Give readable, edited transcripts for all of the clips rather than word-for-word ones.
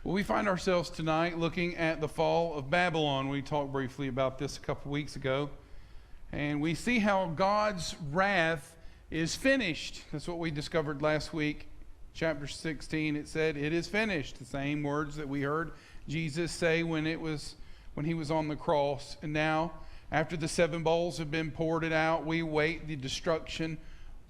Well, we find ourselves tonight looking at the fall of Babylon. We talked briefly about this a couple weeks ago. And we see how God's wrath is finished. That's what we discovered last week. Chapter 16, it said, "It is finished." The same words that we heard Jesus say when he was on the cross. And now, after the 7 bowls have been poured out, we wait the destruction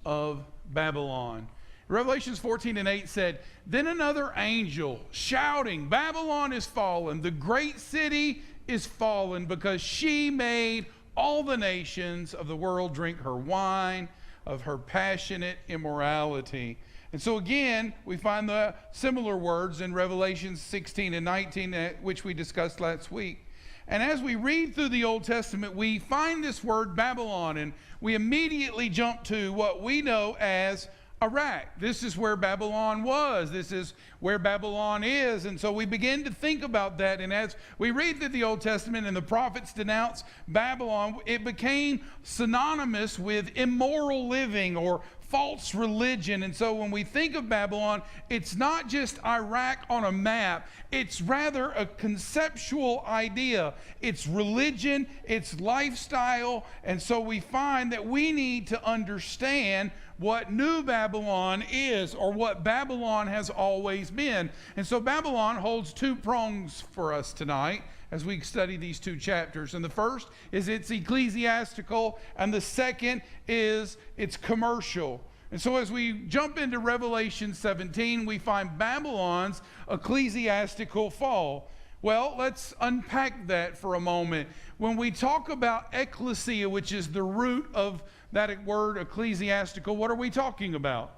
of Babylon. Revelations 14:8 said, "Then another angel shouting, 'Babylon is fallen, the great city is fallen, because she made all the nations of the world drink her wine of her passionate immorality.'" And so again, we find the similar words in Revelation 16 and 19, which we discussed last week. And as we read through the Old Testament, we find this word Babylon, and we immediately jump to what we know as Iraq. This is where Babylon was. This is where Babylon is. And so we begin to think about that. And as we read through the Old Testament and the prophets denounce Babylon, it became synonymous with immoral living or false religion. And so when we think of Babylon, it's not just Iraq on a map. It's rather a conceptual idea. It's religion, it's lifestyle. And so we find that we need to understand what New Babylon is, or what Babylon has always been. And so Babylon holds 2 prongs for us tonight as we study these 2 chapters. And the first is it's ecclesiastical, and the second is it's commercial. And so as we jump into Revelation 17, we find Babylon's ecclesiastical fall. Well, let's unpack that for a moment. When we talk about ecclesia, which is the root of that word ecclesiastical, what are we talking about?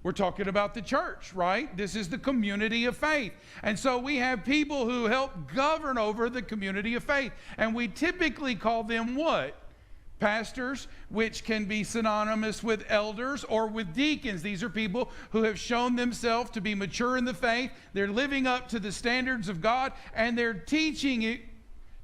We're talking about the church, right? This is the community of faith. And so we have people who help govern over the community of faith. And we typically call them what? Pastors, which can be synonymous with elders or with deacons. These are people who have shown themselves to be mature in the faith. They're living up to the standards of God, and they're teaching it.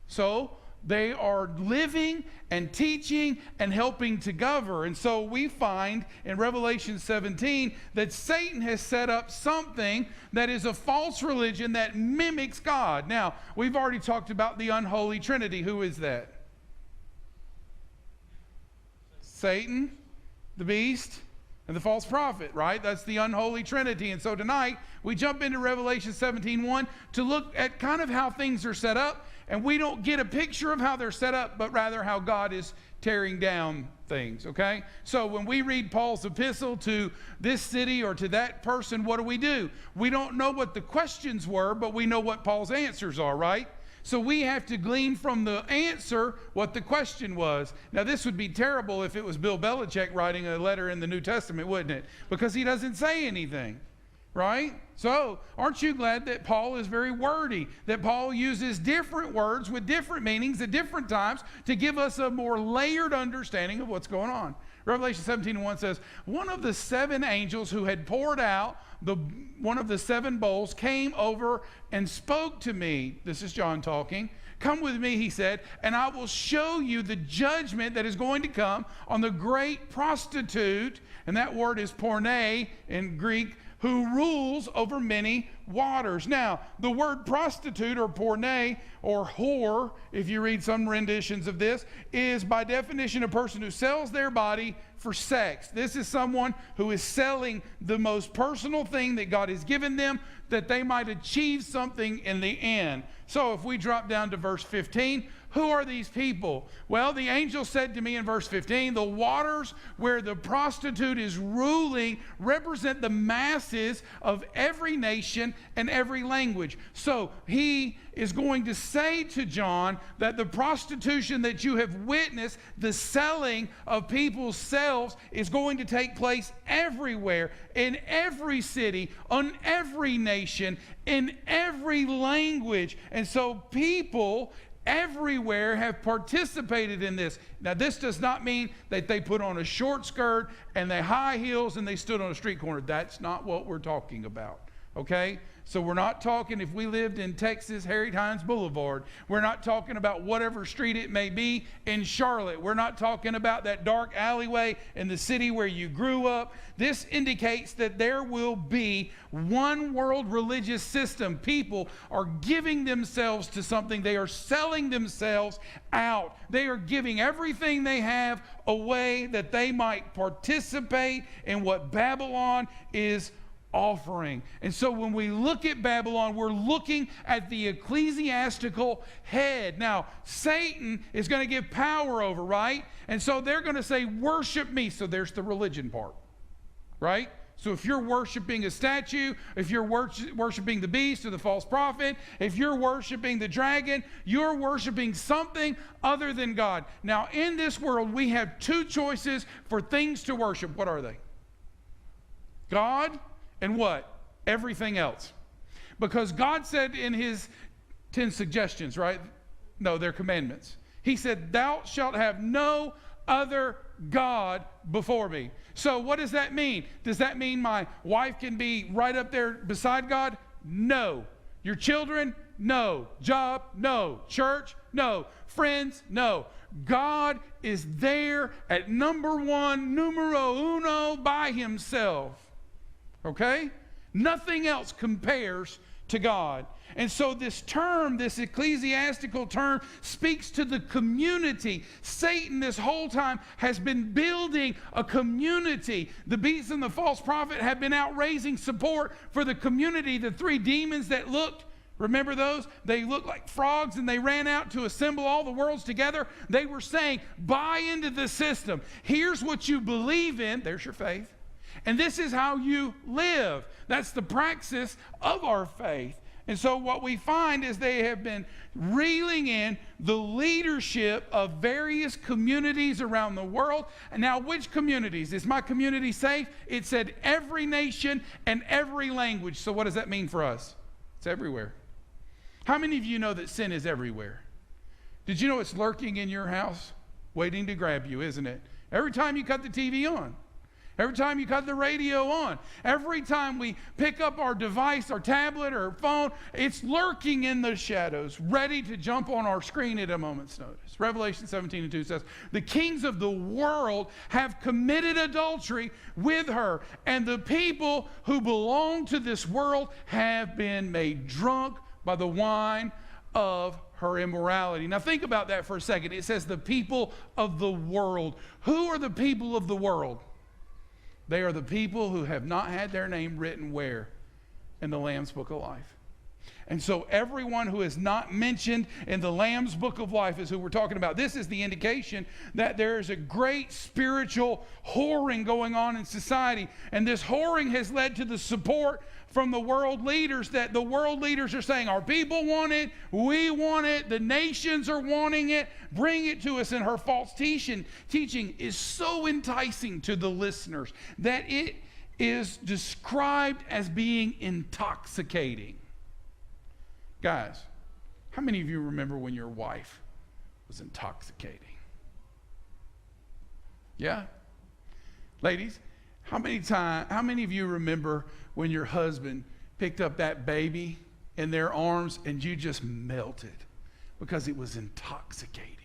So they are living and teaching and helping to govern. And so we find in Revelation 17 that Satan has set up something that is a false religion that mimics God. Now, we've already talked about the unholy trinity. Who is that? Satan, the beast, and the false prophet, right? That's the unholy trinity. And so tonight, we jump into Revelation 17:1 to look at kind of how things are set up. And we don't get a picture of how they're set up, but rather how God is tearing down things, okay? So when we read Paul's epistle to this city or to that person, what do? We don't know what the questions were, but we know what Paul's answers are, right? So we have to glean from the answer what the question was. Now, this would be terrible if it was Bill Belichick writing a letter in the New Testament, wouldn't it? Because he doesn't say anything, right? So, aren't you glad that Paul is very wordy, that Paul uses different words with different meanings at different times to give us a more layered understanding of what's going on? Revelation 17:1 says, "One of the 7 angels who had poured out one of the 7 bowls came over and spoke to me." This is John talking. "Come with me," he said, "and I will show you the judgment that is going to come on the great prostitute," and that word is porne in Greek, "who rules over many waters." Now, the word prostitute or porne or whore, if you read some renditions of this, is by definition a person who sells their body for sex. This is someone who is selling the most personal thing that God has given them that they might achieve something in the end. So if we drop down to verse 15, who are these people? Well, the angel said to me in verse 15, "The waters where the prostitute is ruling represent the masses of every nation and every language." So he is going to say to John that the prostitution that you have witnessed, the selling of people's selves, is going to take place everywhere, in every city, on every nation, in every language. And so people everywhere have participated in this. Now, this does not mean that they put on a short skirt and they high heels and they stood on a street corner. That's not what we're talking about. Okay? So we're not talking if we lived in Texas, Harriet Hines Boulevard. We're not talking about whatever street it may be in Charlotte. We're not talking about that dark alleyway in the city where you grew up. This indicates that there will be one world religious system. People are giving themselves to something. They are selling themselves out. They are giving everything they have away that they might participate in what Babylon is offering. And so when we look at Babylon, we're looking at the ecclesiastical head. Now, Satan is going to give power over, right? And so they're going to say, worship me. So there's the religion part, right? So if you're worshiping a statue, if you're worshiping the beast or the false prophet, if you're worshiping the dragon, you're worshiping something other than God. Now, in this world, we have two choices for things to worship. What are they? God and what? Everything else. Because God said in his 10 suggestions, right? No, they're commandments. He said, thou shalt have no other God before me. So what does that mean? Does that mean my wife can be right up there beside God? No. Your children? No. Job? No. Church? No. Friends? No. God is there at number one, numero uno, by himself. Okay? Nothing else compares to God. And so this term, this ecclesiastical term, speaks to the community. Satan this whole time has been building a community. The beast and the false prophet have been out raising support for the community. The three demons that looked, remember those? They looked like frogs and they ran out to assemble all the worlds together. They were saying, buy into the system. Here's what you believe in. There's your faith. And this is how you live. That's the praxis of our faith. And so what we find is they have been reeling in the leadership of various communities around the world. And now, which communities? Is my community safe? It said every nation and every language. So what does that mean for us? It's everywhere. How many of you know that sin is everywhere? Did you know it's lurking in your house, waiting to grab you, isn't it? Every time you cut the TV on. Every time you cut the radio on, every time we pick up our device, our tablet or phone, it's lurking in the shadows, ready to jump on our screen at a moment's notice. Revelation 17:2 says, the kings of the world have committed adultery with her, and the people who belong to this world have been made drunk by the wine of her immorality. Now think about that for a second. It says the people of the world. Who are the people of the world? They are the people who have not had their name written where? In the Lamb's Book of Life. And so everyone who is not mentioned in the Lamb's Book of Life is who we're talking about. This is the indication that there is a great spiritual whoring going on in society. And this whoring has led to the support from the world leaders, that the world leaders are saying, our people want it, we want it, the nations are wanting it, bring it to us. And her false teaching is so enticing to the listeners that it is described as being intoxicating. Guys, how many of you remember when your wife was intoxicating? Yeah? Ladies, how many of you remember when your husband picked up that baby in their arms and you just melted because it was intoxicating?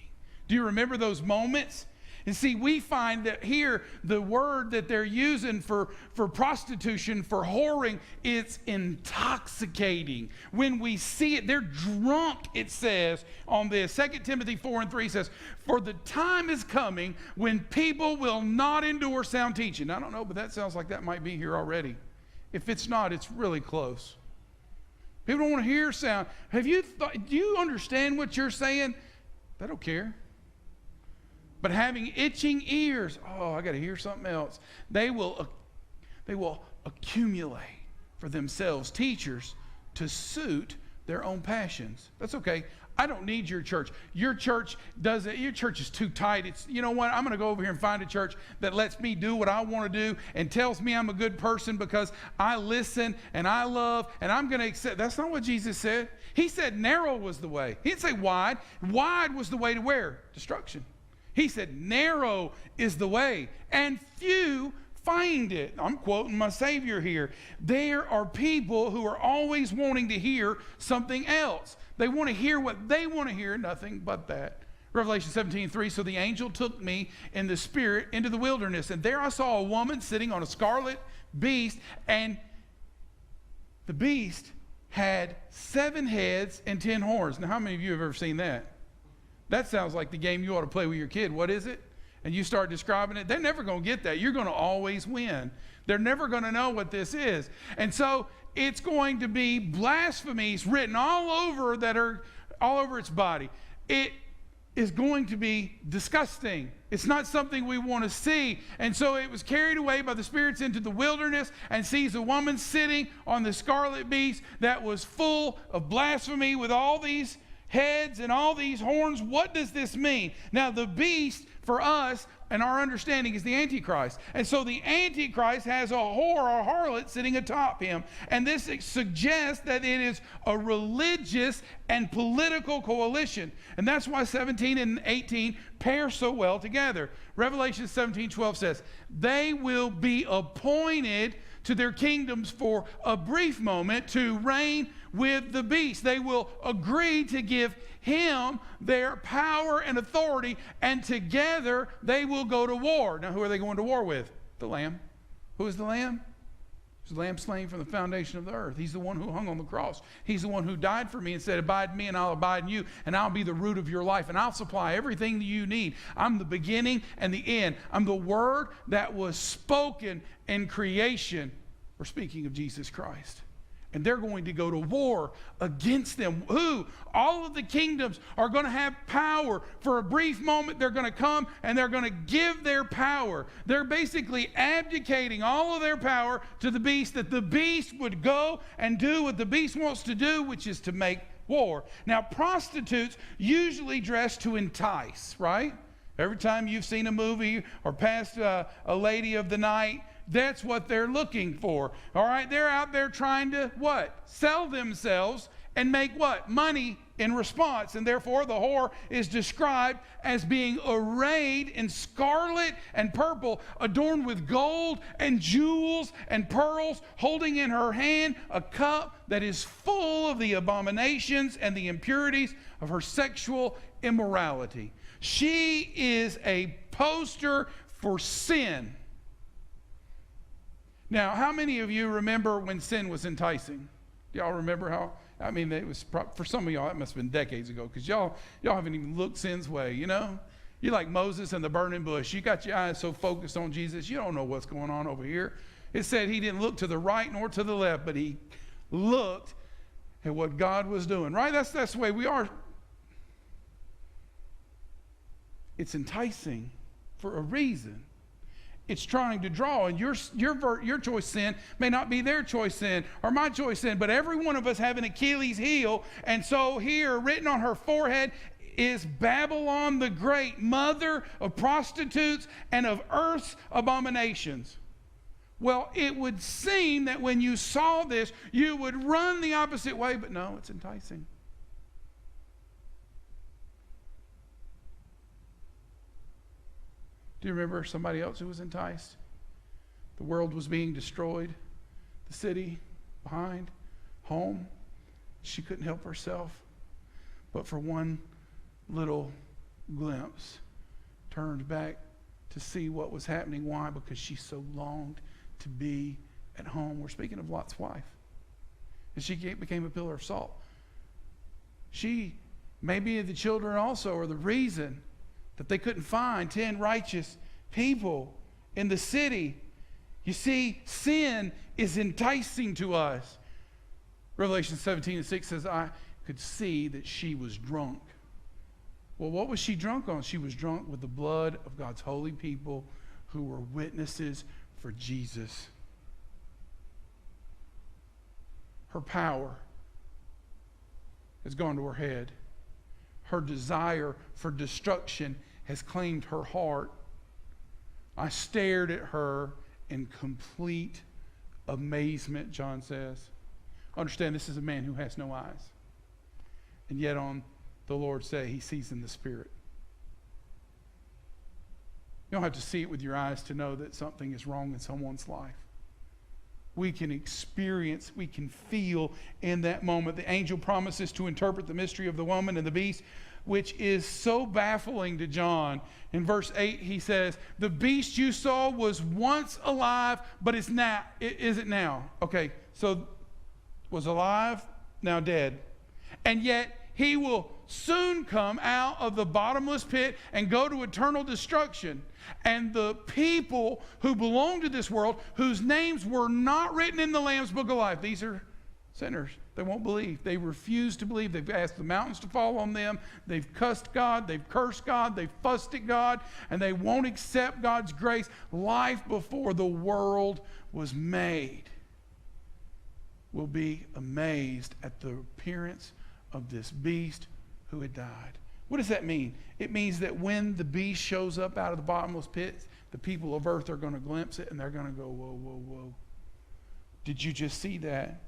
Do you remember those moments? And see, we find that here, the word that they're using for prostitution, for whoring, it's intoxicating. When we see it, they're drunk, it says on this. 2 Timothy 4:3 says, for the time is coming when people will not endure sound teaching. I don't know, but that sounds like that might be here already. If it's not, it's really close. People don't want to hear sound. Do you understand what you're saying? They don't care. But having itching ears, I got to hear something else. They will accumulate for themselves teachers to suit their own passions. That's okay. I don't need your church. Your church does it. Your church is too tight. It's, you know what? I'm going to go over here and find a church that lets me do what I want to do and tells me I'm a good person because I listen and I love and I'm going to accept. That's not what Jesus said. He said narrow was the way. He didn't say wide. Wide was the way to where? Destruction. He said narrow is the way and few find it. I'm quoting my Savior here. There are people who are always wanting to hear something else. They want to hear what they want to hear, nothing but that. Revelation 17:3, so the angel took me in the spirit into the wilderness, and there I saw a woman sitting on a scarlet beast, and the beast had 7 heads and 10 horns. Now, how many of you have ever seen that? That sounds like the game you ought to play with your kid. What is it? And you start describing it. They're never going to get that. You're going to always win. They're never going to know what this is. And so it's going to be blasphemies written all over that are all over its body. It is going to be disgusting. It's not something we want to see. And so it was carried away by the spirits into the wilderness and sees a woman sitting on the scarlet beast that was full of blasphemy with all these heads and all these horns. What does this mean? Now, the beast for us and our understanding is the Antichrist. And so the Antichrist has a whore or harlot sitting atop him. And this suggests that it is a religious and political coalition. And that's why 17 and 18 pair so well together. Revelation 17:12 says, they will be appointed to their kingdoms for a brief moment to reign with the beast. They will agree to give him their power and authority, and together they will go to war. Now, who are they going to war with? The Lamb. Who is the Lamb? He's the Lamb slain from the foundation of the earth. He's the one who hung on the cross. He's the one who died for me and said, abide in me and I'll abide in you, and I'll be the root of your life, and I'll supply everything that you need. I'm the beginning and the end. I'm the word that was spoken in creation. We're speaking of Jesus Christ. And they're going to go to war against them. Who? All of the kingdoms are going to have power. For a brief moment, they're going to come and they're going to give their power. They're basically abdicating all of their power to the beast, that the beast would go and do what the beast wants to do, which is to make war. Now, prostitutes usually dress to entice, right? Every time you've seen a movie or passed a lady of the night, that's what they're looking for. All right, they're out there trying to what? Sell themselves and make what? Money in response. And therefore the whore is described as being arrayed in scarlet and purple, adorned with gold and jewels and pearls, holding in her hand a cup that is full of the abominations and the impurities of her sexual immorality. She is a poster for sin. Now, how many of you remember when sin was enticing? Do y'all remember how? I mean, it was for some of y'all, it must have been decades ago, because y'all haven't even looked sin's way, you know? You're like Moses and the burning bush. You got your eyes so focused on Jesus, you don't know what's going on over here. It said he didn't look to the right nor to the left, but he looked at what God was doing, right? That's the way we are. It's enticing for a reason. It's trying to draw, and your choice sin may not be their choice sin or my choice sin, but every one of us have an Achilles heel. And so here, written on her forehead, is Babylon the Great, mother of prostitutes and of earth's abominations. Well, it would seem that when you saw this, you would run the opposite way, but no, it's enticing. Do you remember somebody else who was enticed? The world was being destroyed. The city behind, home. She couldn't help herself. But for one little glimpse, turned back to see what was happening. Why? Because she so longed to be at home. We're speaking of Lot's wife. And she became a pillar of salt. She, maybe the children also, are the reason that they couldn't find 10 righteous people in the city. You see, sin is enticing to us. Revelation 17:6 says, I could see that she was drunk. Well, what was she drunk on? She was drunk with the blood of God's holy people who were witnesses for Jesus. Her power has gone to her head. Her desire for destruction has claimed her heart. I stared at her in complete amazement, John says. Understand, this is a man who has no eyes. And yet on the Lord say he sees in the Spirit. You don't have to see it with your eyes to know that something is wrong in someone's life. We can experience, we can feel in that moment. The angel promises to interpret the mystery of the woman and the beast, which is so baffling to John. In verse 8, he says, the beast you saw was once alive, but is it now? Okay, so was alive, now dead. And yet he will soon come out of the bottomless pit and go to eternal destruction. And the people who belong to this world, whose names were not written in the Lamb's Book of Life, these are sinners. They won't believe. They refuse to believe. They've asked the mountains to fall on them. They've cussed God. They've cursed God. They've fussed at God. And they won't accept God's grace. Life before the world was made will be amazed at the appearance of this beast who had died. What does that mean? It means that when the beast shows up out of the bottomless pit, the people of earth are going to glimpse it and they're going to go, whoa, whoa, whoa. Did you just see that?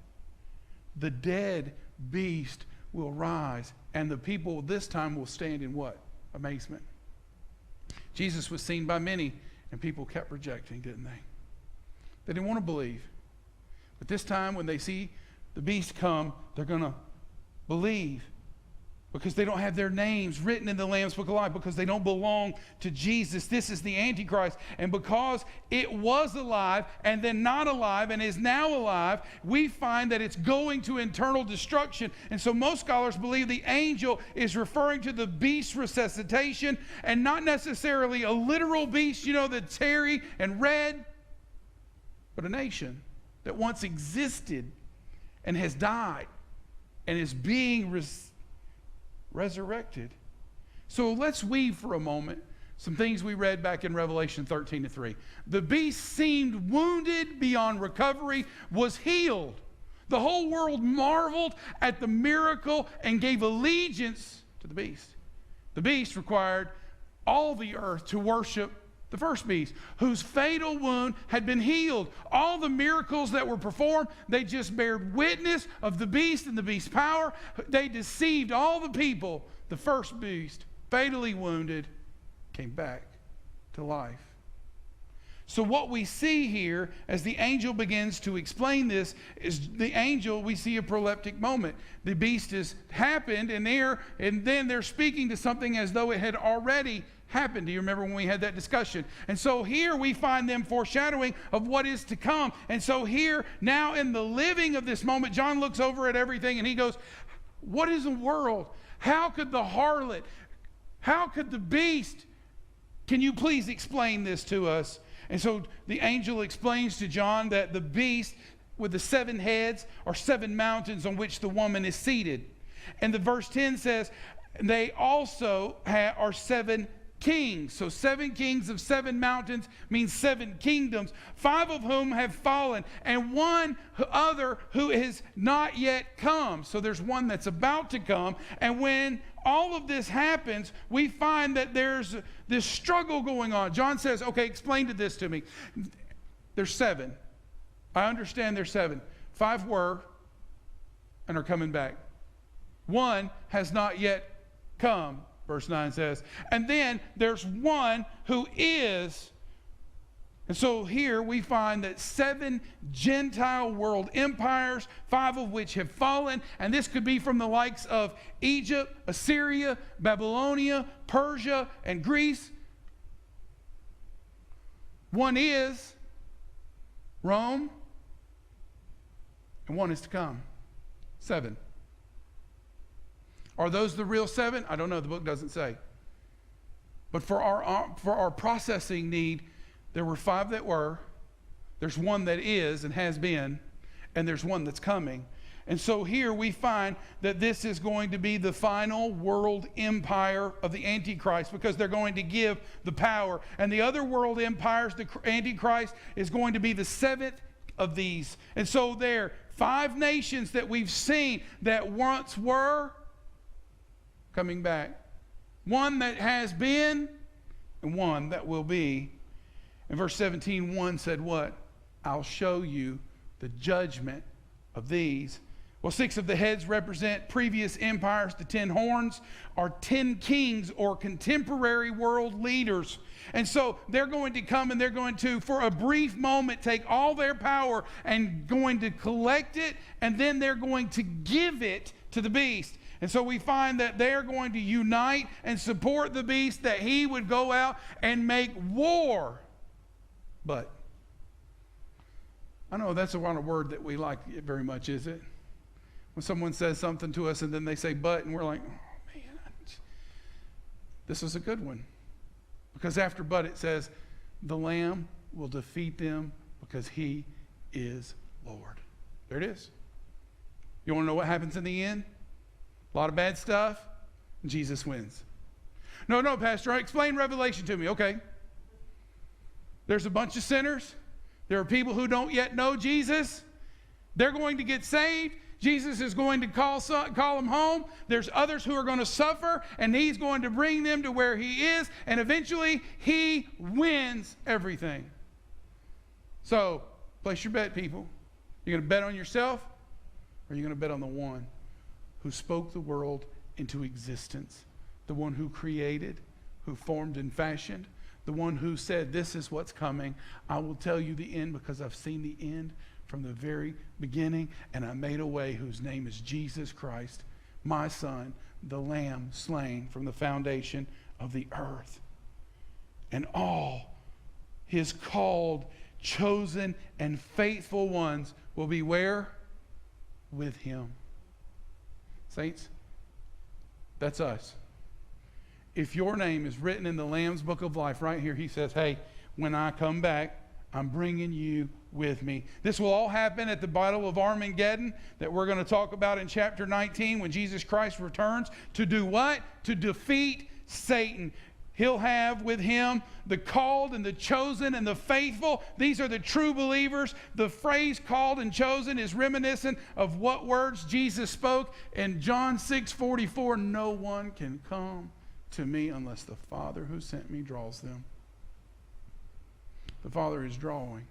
The dead beast will rise, and the people this time will stand in what? Amazement. Jesus was seen by many, and people kept rejecting, didn't they? They didn't want to believe. But this time, when they see the beast come, they're going to believe, because they don't have their names written in the Lamb's Book of Life, because they don't belong to Jesus. This is the Antichrist. And because it was alive and then not alive and is now alive, we find that it's going to eternal destruction. And so most scholars believe the angel is referring to the beast's resuscitation, and not necessarily a literal beast, that's hairy and red, but a nation that once existed and has died and is being resurrected. So let's weave for a moment some things we read back in Revelation 13:3. The beast seemed wounded beyond recovery, was healed. The whole world marveled at the miracle and gave allegiance to the beast. The beast required all the earth to worship the first beast, whose fatal wound had been healed. All the miracles that were performed, they just bear witness of the beast and the beast's power. They deceived all the people. The first beast, fatally wounded, came back to life. So what we see here as the angel begins to explain this is we see a proleptic moment. The beast has happened, and then they're speaking to something as though it had already happened. Do you remember when we had that discussion? And so here we find them foreshadowing of what is to come. And so here, now in the living of this moment, John looks over at everything and he goes, what is the world? How could the harlot, how could the beast, can you please explain this to us? And so the angel explains to John that the beast with the 7 heads are 7 mountains on which the woman is seated. And the verse 10 says, they also are 7 kings. So 7 kings of 7 mountains means 7 kingdoms, 5 of whom have fallen, and 1 other who is not yet come. So there's one that's about to come. And when all of this happens, we find that there's this struggle going on. John says, okay, explain this to me. There's 7. I understand there's 7. 5 were and are coming back. 1 has not yet come, verse 9 says. And then there's 1 who is. And so here we find that 7 Gentile world empires, 5 of which have fallen. And this could be from the likes of Egypt, Assyria, Babylonia, Persia, and Greece. 1 is Rome, and 1 is to come. 7. Are those the real 7? I don't know. The book doesn't say. But for our processing need, there were 5 that were. There's 1 that is and has been. And there's 1 that's coming. And so here we find that this is going to be the final world empire of the Antichrist, because they're going to give the power. And the other world empires, the Antichrist, is going to be the 7th of these. And so there, 5 nations that we've seen that once were coming back. 1 that has been and 1 that will be. In verse 17, 1 said what? I'll show you the judgment of these. Well, 6 of the heads represent previous empires. The 10 horns are 10 kings or contemporary world leaders. And so they're going to come and they're going to, for a brief moment, take all their power and going to collect it, and then they're going to give it to the beast. And so we find that they're going to unite and support the beast, that he would go out and make war. But I know that's not a word that we like very much, is it? When someone says something to us and then they say but, and we're like, oh man, this is a good one. Because after but it says, the Lamb will defeat them because he is Lord. There it is. You want to know what happens in the end? A lot of bad stuff, and Jesus wins. No, Pastor, explain Revelation to me. Okay. There's a bunch of sinners. There are people who don't yet know Jesus. They're going to get saved. Jesus is going to call them home. There's others who are going to suffer, and he's going to bring them to where he is, and eventually he wins everything. So, place your bet, people. You're going to bet on yourself, or are you going to bet on the one who spoke the world into existence, the one who created, who formed and fashioned, the one who said, this is what's coming. I will tell you the end because I've seen the end from the very beginning, and I made a way, whose name is Jesus Christ, my Son, the Lamb slain from the foundation of the earth. And all his called, chosen, and faithful ones will be where? With him. Saints, that's us. If your name is written in the Lamb's Book of Life right here, he says, hey, when I come back, I'm bringing you with me. This will all happen at the Battle of Armageddon that we're going to talk about in chapter 19 when Jesus Christ returns to do what? To defeat Satan. He'll have with him the called and the chosen and the faithful. These are the true believers. The phrase called and chosen is reminiscent of what words Jesus spoke in John 6:44. No one can come to me unless the Father who sent me draws them. The Father is drawing.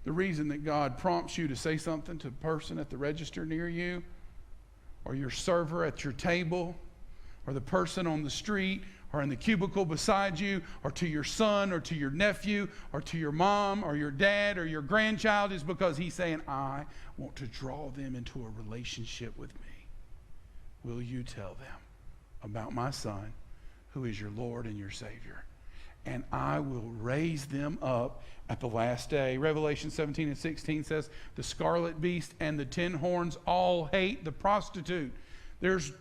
The reason that God prompts you to say something to a person at the register near you, or your server at your table, or the person on the street, or in the cubicle beside you, or to your son, or to your nephew, or to your mom, or your dad, or your grandchild, is because he's saying, I want to draw them into a relationship with me. Will you tell them about my Son, who is your Lord and your Savior? And I will raise them up at the last day. Revelation 17:16 says, the scarlet beast and the 10 horns all hate the prostitute. There's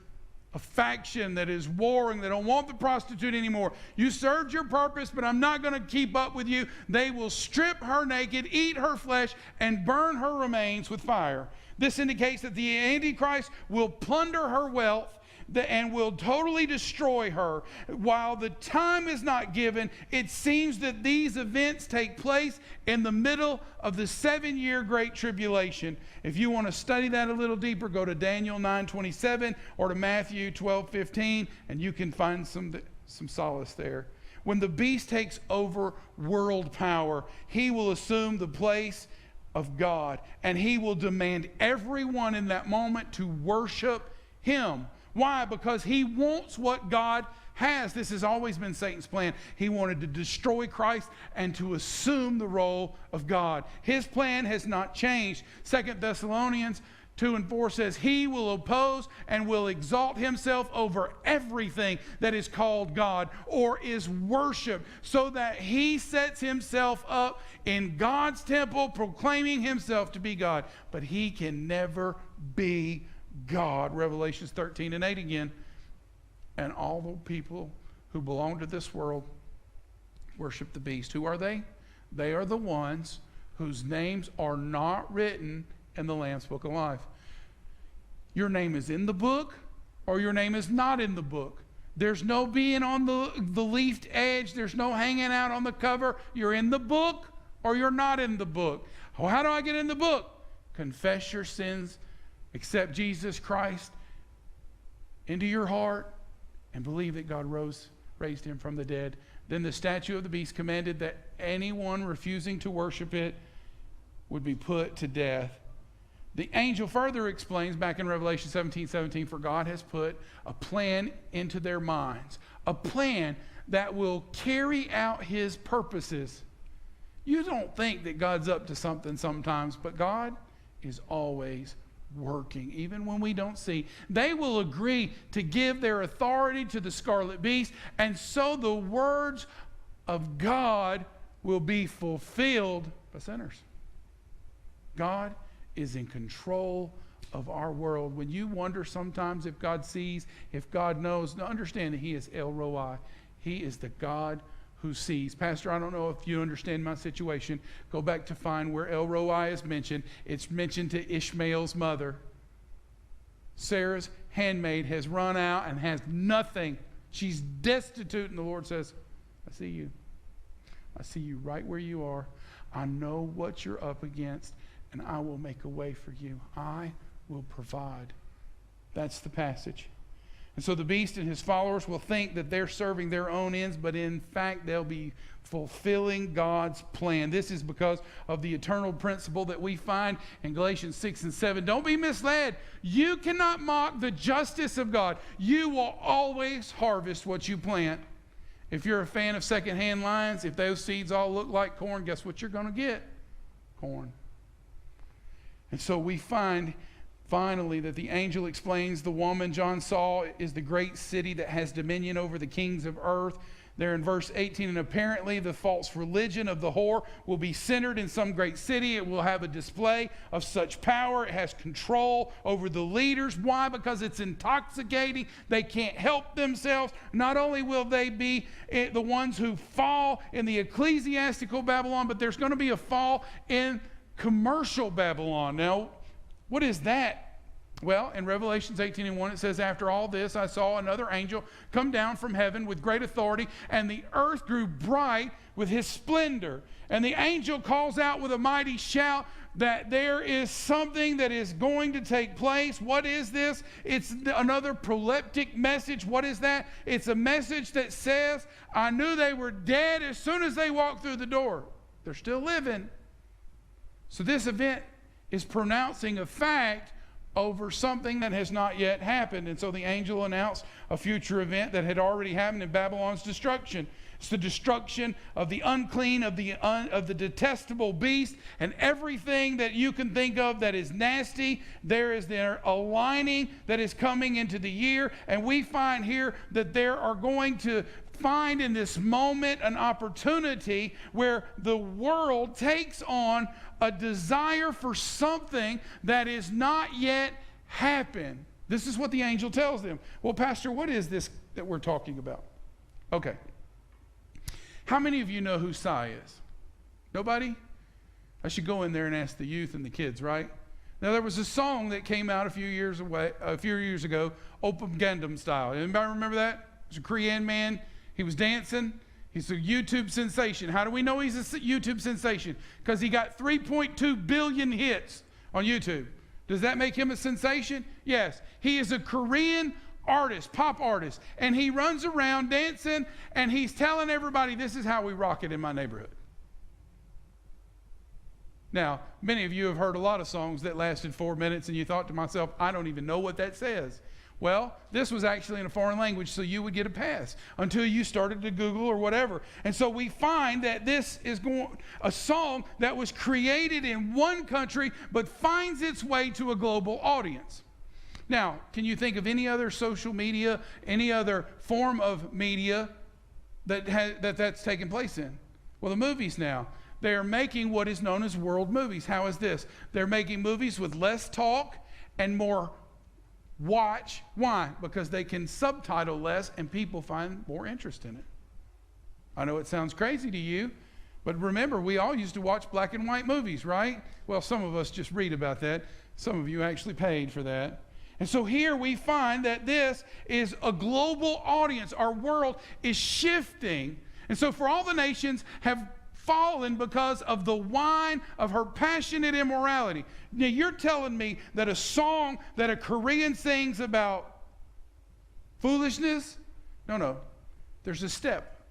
a faction that is warring. They don't want the prostitute anymore. You served your purpose, but I'm not going to keep up with you. They will strip her naked, eat her flesh, and burn her remains with fire. This indicates that the Antichrist will plunder her wealth and will totally destroy her. While the time is not given, it seems that these events take place in the middle of the 7-year Great Tribulation. If you want to study that a little deeper, go to Daniel 9:27 or to Matthew 12:15, and you can find some solace there. When the beast takes over world power, he will assume the place of God, and he will demand everyone in that moment to worship him. Why? Because he wants what God has. This has always been Satan's plan. He wanted to destroy Christ and to assume the role of God. His plan has not changed. 2 Thessalonians 2:4 says, he will oppose and will exalt himself over everything that is called God or is worshiped, so that he sets himself up in God's temple, proclaiming himself to be God. But he can never be God. Revelations 13:8 again. And all the people who belong to this world worship the beast. Who are they? They are the ones whose names are not written in the Lamb's Book of Life. Your name is in the book, or your name is not in the book. There's no being on the leafed edge. There's no hanging out on the cover. You're in the book, or you're not in the book. Well, how do I get in the book? Confess your sins, accept Jesus Christ into your heart, and believe that God raised him from the dead. Then the statue of the beast commanded that anyone refusing to worship it would be put to death. The angel further explains back in Revelation 17:17, for God has put a plan into their minds, a plan that will carry out his purposes. You don't think that God's up to something sometimes, but God is always working, even when we don't see. They will agree to give their authority to the scarlet beast, and so the words of God will be fulfilled by sinners. God is in control of our world. When you wonder sometimes if God sees, if God knows, now understand that he is El Roi. He is the God who sees. Pastor, I don't know if you understand my situation. Go back to find where El Roi is mentioned. It's mentioned to Ishmael's mother. Sarah's handmaid has run out and has nothing. She's destitute, and the Lord says, I see you. I see you right where you are. I know what you're up against, and I will make a way for you. I will provide. That's the passage. And so the beast and his followers will think that they're serving their own ends, but in fact, they'll be fulfilling God's plan. This is because of the eternal principle that we find in Galatians 6 and 7. Don't be misled. You cannot mock the justice of God. You will always harvest what you plant. If you're a fan of secondhand lines, if those seeds all look like corn, guess what you're going to get? Corn. And so we find finally that the angel explains the woman John saw is the great city that has dominion over the kings of earth. There in verse 18, and apparently the false religion of the whore will be centered in some great city. It will have a display of such power. It has control over the leaders. Why? Because it's intoxicating. They can't help themselves. Not only will they be the ones who fall in the ecclesiastical Babylon, but there's going to be a fall in commercial Babylon. Now, what is that? Well, in Revelations 18:1, it says, after all this, I saw another angel come down from heaven with great authority, and the earth grew bright with his splendor. And the angel calls out with a mighty shout that there is something that is going to take place. What is this? It's another proleptic message. What is that? It's a message that says, I knew they were dead as soon as they walked through the door. They're still living. So this event is pronouncing a fact over something that has not yet happened. And so the angel announced a future event that had already happened in Babylon's destruction. It's the destruction of the unclean, of the detestable beast, and everything that you can think of that is nasty. There is their aligning that is coming into the year. And we find here that there are going to find in this moment an opportunity where the world takes on a desire for something that is not yet happened. This is what the angel tells them. Well, Pastor, what is this that we're talking about? Okay. How many of you know who Psy is? Nobody? I should go in there and ask the youth and the kids, right? Now, there was a song that came out a few years ago, Opum Gangnam Style. Anybody remember that? It was a Korean man. He was dancing. He's a YouTube sensation. How do we know he's a YouTube sensation? Because he got 3.2 billion hits on YouTube. Does that make him a sensation? Yes. He is a Korean artist, pop artist, and he runs around dancing, and he's telling everybody, this is how we rock it in my neighborhood. Now, many of you have heard a lot of songs that lasted 4 minutes, and you thought to myself, I don't even know what that says. Well, this was actually in a foreign language, so you would get a pass until you started to Google or whatever. And so we find that this is a song that was created in one country, but finds its way to a global audience. Now, can you think of any other social media, any other form of media that's taken place in? Well, the movies now. They are making what is known as world movies. How is this? They're making movies with less talk and more watch. Why? Because they can subtitle less and people find more interest in it. I know it sounds crazy to you, but remember, we all used to watch black and white movies, right? Well, some of us just read about that. Some of you actually paid for that. And so here we find that this is a global audience. Our world is shifting. And so for all the nations have fallen because of the wine of her passionate immorality. Now you're telling me that a song that a Korean sings about foolishness? No. There's a step.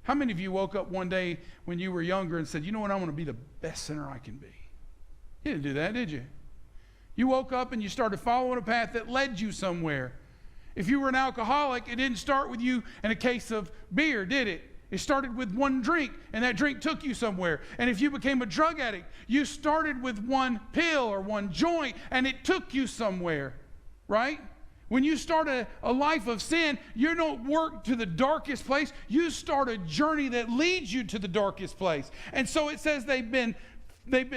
How many of you woke up one day when you were younger and said, you know what, I want to be the best sinner I can be? You didn't do that, did you? You woke up and you started following a path that led you somewhere. If you were an alcoholic, it didn't start with you and a case of beer, did it? It started with one drink, and that drink took you somewhere. And if you became a drug addict, you started with one pill or one joint, and it took you somewhere, right? When you start a life of sin, you don't work to the darkest place. You start a journey that leads you to the darkest place. And so it says they've been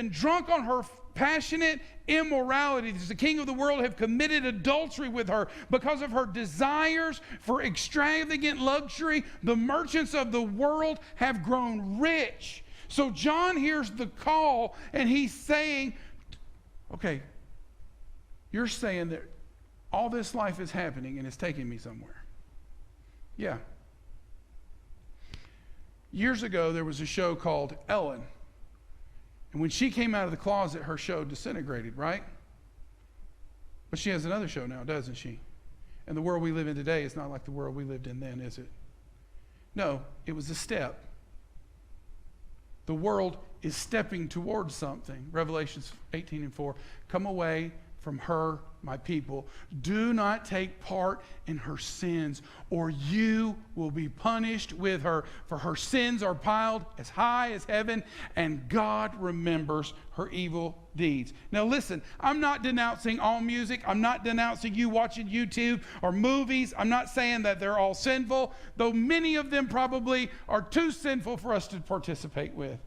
drunk on her passionate immorality. The king of the world have committed adultery with her because of her desires for extravagant luxury. The merchants of the world have grown rich. So John hears the call and he's saying, okay, you're saying that all this life is happening and it's taking me somewhere. Yeah. Years ago, there was a show called Ellen. And when she came out of the closet, her show disintegrated, right? But she has another show now, doesn't she? And the world we live in today is not like the world we lived in then, is it? No, it was a step. The world is stepping towards something. Revelations 18:4. Come away from her, my people. Do not take part in her sins, or you will be punished with her. For her sins are piled as high as heaven, and God remembers her evil deeds. Now listen, I'm not denouncing all music. I'm not denouncing you watching YouTube or movies. I'm not saying that they're all sinful, though many of them probably are too sinful for us to participate with.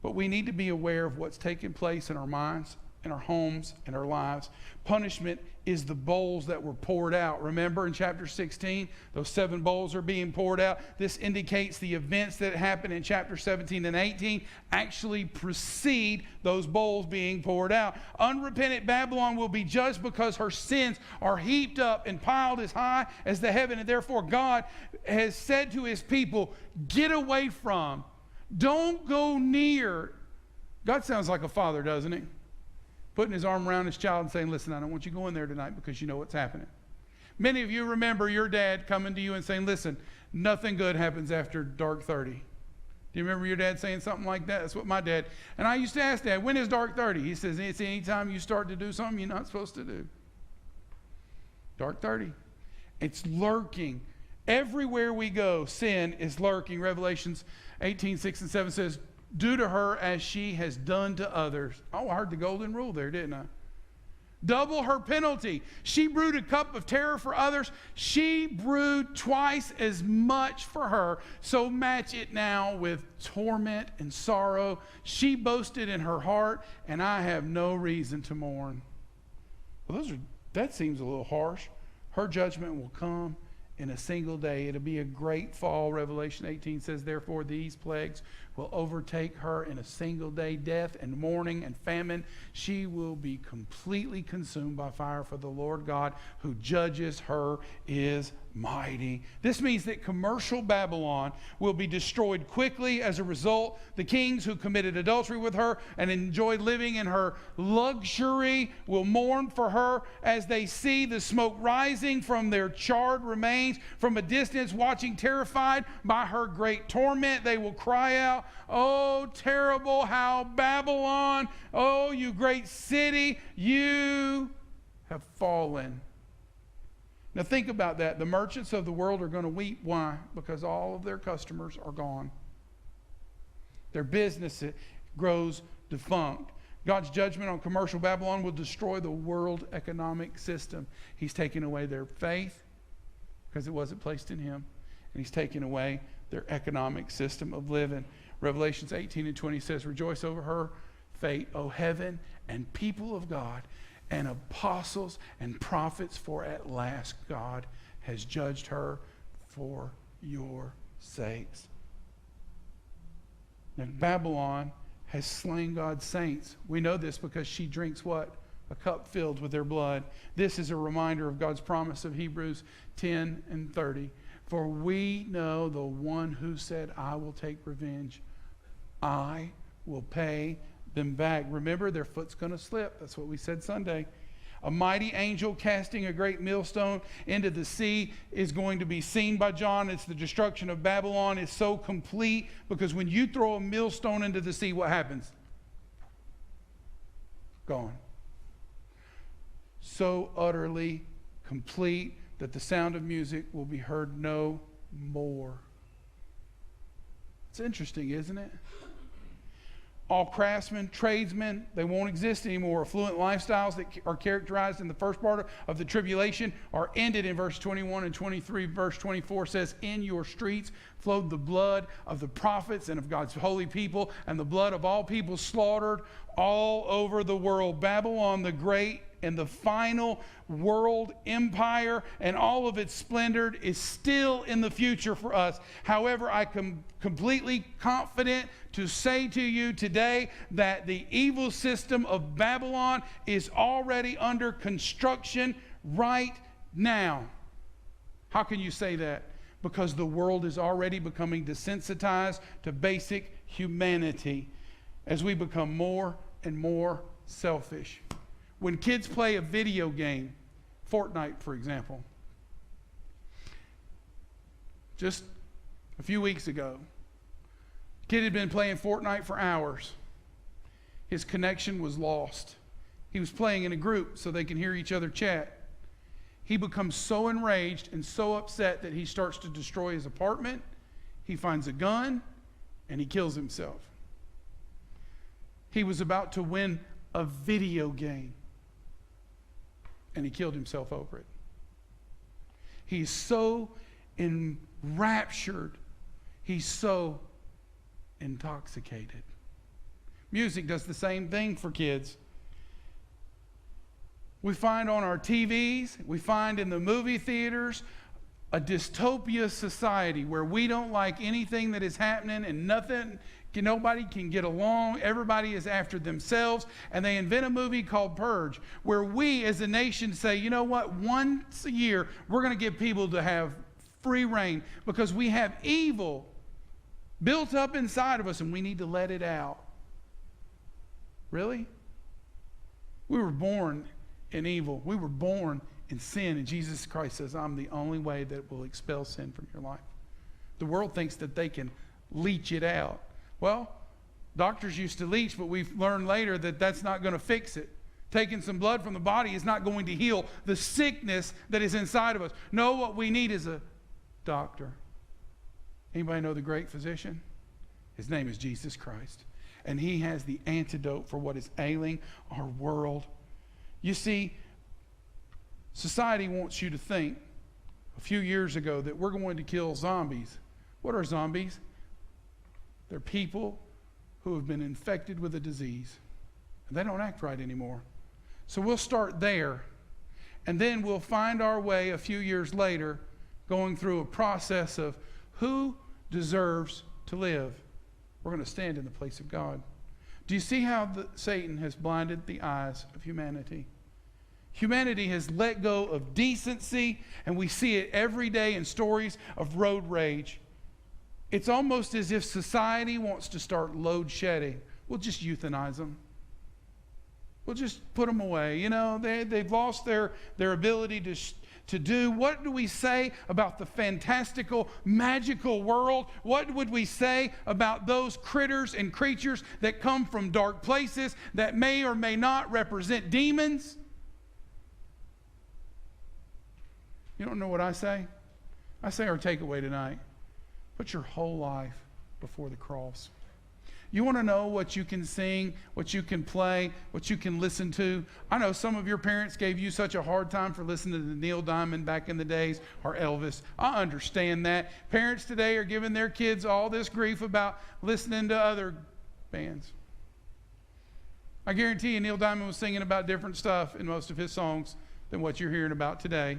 But we need to be aware of what's taking place in our minds, in our homes, in our lives. Punishment is the bowls that were poured out. Remember in chapter 16, those 7 bowls are being poured out. This indicates the events that happened in chapter 17 and 18 actually precede those bowls being poured out. Unrepentant Babylon will be judged because her sins are heaped up and piled as high as the heaven, and therefore God has said to his people, get away from, don't go near. God sounds like a father, doesn't he? Putting his arm around his child and saying, listen, I don't want you going there tonight because you know what's happening. Many of you remember your dad coming to you and saying, listen, nothing good happens after dark 30. Do you remember your dad saying something like that? That's what my dad, and I used to ask Dad, when is dark 30? He says, it's any time you start to do something you're not supposed to do. Dark 30. It's lurking. Everywhere we go, sin is lurking. Revelations 18:6-7 says, do to her as she has done to others. Oh, I heard the golden rule there, didn't I? Double her penalty. She brewed a cup of terror for others. She brewed twice as much for her. So match it now with torment and sorrow. She boasted in her heart, and I have no reason to mourn. Well, that seems a little harsh. Her judgment will come in a single day. It'll be a great fall. Revelation 18 says, therefore these plagues will overtake her in a single day, death and mourning and famine. She will be completely consumed by fire, for the Lord God who judges her is mighty. This means that commercial Babylon will be destroyed quickly. As a result, the kings who committed adultery with her and enjoyed living in her luxury will mourn for her as they see the smoke rising from their charred remains from a distance, watching terrified by her great torment. They will cry out, oh, terrible how Babylon, oh, you great city, you have fallen. Now think about that. The merchants of the world are going to weep. Why? Because all of their customers are gone. Their business grows defunct. God's judgment on commercial Babylon will destroy the world economic system. He's taken away their faith because it wasn't placed in him. And he's taken away their economic system of living. Revelations 18:20 says, rejoice over her fate, O heaven and people of God, and apostles and prophets, for at last God has judged her for your sakes. Now, Babylon has slain God's saints. We know this because she drinks what? A cup filled with their blood. This is a reminder of God's promise of Hebrews 10:30. For we know the one who said, I will take revenge. I will pay them back. Remember, their foot's going to slip. That's what we said Sunday. A mighty angel casting a great millstone into the sea is going to be seen by John. It's the destruction of Babylon. It's so complete because when you throw a millstone into the sea, what happens? Gone. so utterly complete that the sound of music will be heard no more. It's interesting, isn't it? All craftsmen, tradesmen, they won't exist anymore. Affluent lifestyles that are characterized in the first part of the tribulation are ended in verse 21 and 23. Verse 24 says, in your streets flowed the blood of the prophets and of God's holy people, and the blood of all people slaughtered all over the world. Babylon the Great and the final world empire and all of its splendor is still in the future for us. However, I am completely confident to say to you today that the evil system of Babylon is already under construction right now. How can you say that? Because the world is already becoming desensitized to basic humanity as we become more and more selfish. When kids play a video game, Fortnite, for example, just a few weeks ago, a kid had been playing Fortnite for hours. His connection was lost. He was playing in a group so they can hear each other chat. He becomes so enraged and so upset that he starts to destroy his apartment. He finds a gun and he kills himself. He was about to win a video game, and he killed himself over it. He's so enraptured. He's so intoxicated. Music does the same thing for kids. We find on our TVs, we find in the movie theaters, a dystopia society where we don't like anything that is happening and nobody can get along. Everybody is after themselves. And they invent a movie called Purge, where we as a nation say, you know what, once a year, we're going to give people to have free reign because we have evil built up inside of us and we need to let it out. Really? We were born in evil. We were born in sin. And Jesus Christ says, I'm the only way that will expel sin from your life. The world thinks that they can leech it out. Well, doctors used to leech, but we've learned later that that's not going to fix it. Taking some blood from the body is not going to heal the sickness that is inside of us. No, what we need is a doctor. Anybody know the great physician? His name is Jesus Christ. And he has the antidote for what is ailing our world. You see, society wants you to think a few years ago that we're going to kill zombies. What are zombies? They're people who have been infected with a disease. And they don't act right anymore. So we'll start there. And then we'll find our way a few years later going through a process of who deserves to live. We're going to stand in the place of God. Do you see how Satan has blinded the eyes of humanity? Humanity has let go of decency, and we see it every day in stories of road rage. It's almost as if society wants to start load shedding. We'll just euthanize them. We'll just put them away. You know, they've lost their ability to do. What do we say about the fantastical, magical world? What would we say about those critters and creatures that come from dark places that may or may not represent demons? You don't know what I say? I say our takeaway tonight. Put your whole life before the cross. You want to know what you can sing, what you can play, what you can listen to? I know some of your parents gave you such a hard time for listening to Neil Diamond back in the days or Elvis. I understand that. Parents today are giving their kids all this grief about listening to other bands. I guarantee you Neil Diamond was singing about different stuff in most of his songs than what you're hearing about today.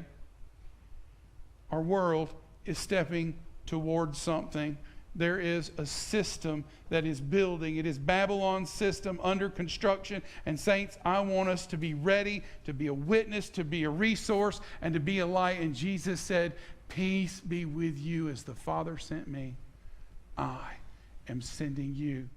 Our world is stepping towards something. There is a system that is building. It is Babylon's system under construction. And saints, I want us to be ready, to be a witness, to be a resource, and to be a light. And Jesus said, peace be with you as the Father sent me. I am sending you.